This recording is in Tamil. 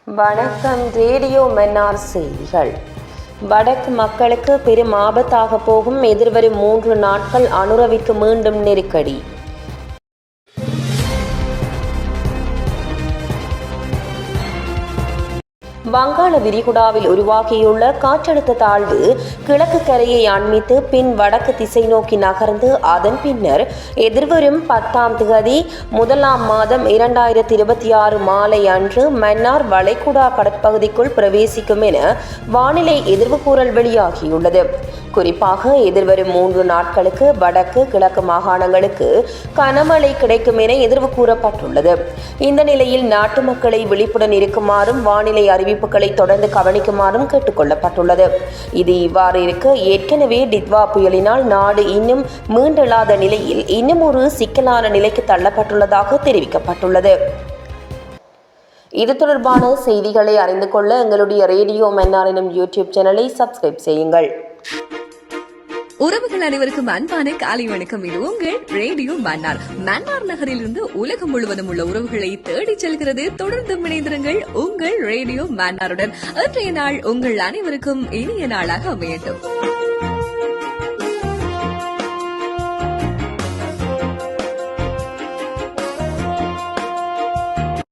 வணக்கம். ரேடியோ மன்னார் செய்திகள். வடக்கு மக்களுக்கு பெரும் ஆபத்தாக போகும் எதிர்வரும் 3 நாட்கள் அனுரவிற்கு மீண்டும் நெருக்கடி. வங்காள விரிகுடாவில் உருவாகியுள்ள காற்றழுத்த தாழ்வு கிழக்கு கரையை அண்மித்து பின் வடக்கு திசை நோக்கி நகர்ந்து அதன் பின்னர் எதிர்வரும் 10ஆம் தேதி 1ஆம் மாதம் 2026 மாலை அன்று மன்னார் வளைகுடா கடற்பகுதிக்குள் பிரவேசிக்கும் என வானிலை எதிர்வு கூறல் வெளியாகியுள்ளது. குறிப்பாக எதிர்வரும் 3 நாட்களுக்கு வடக்கு கிழக்கு மாகாணங்களுக்கு கனமழை கிடைக்கும் என எதிர்வு கூறப்பட்டுள்ளது. இந்த நிலையில் நாட்டு மக்களை விழிப்புடன் இருக்குமாறும் வானிலை அறிவிப்புகளை தொடர்ந்து கவனிக்குமாறும் கேட்டுக் கொள்ளப்பட்டுள்ளது. இது இவ்வாறு இருக்க, ஏற்கனவே டித்வா புயலினால் நாடு இன்னும் மீண்டெழாத நிலையில் இன்னும் ஒரு சிக்கலான நிலைக்கு தள்ளப்பட்டுள்ளதாக தெரிவிக்கப்பட்டுள்ளது. இது தொடர்பான செய்திகளை அறிந்து கொள்ள எங்களுடைய ரேடியோ மன்னார் எனும் யூடியூப் சேனலை சப்ஸ்கிரைப் செய்யுங்கள். உறவுகள் அனைவருக்கும் அன்பான காலை வணக்கம். இது உங்கள் ரேடியோ மன்னார். மன்னார் நகரில் இருந்து உலகம் முழுவதும் உள்ள உறவுகளை தேடி செல்கிறது. தொடர்ந்து இணைந்திருங்கள் உங்கள் ரேடியோ மன்னாருடன். இன்றைய நாள் உங்கள் அனைவருக்கும் இனிய நாளாக அமையட்டும்.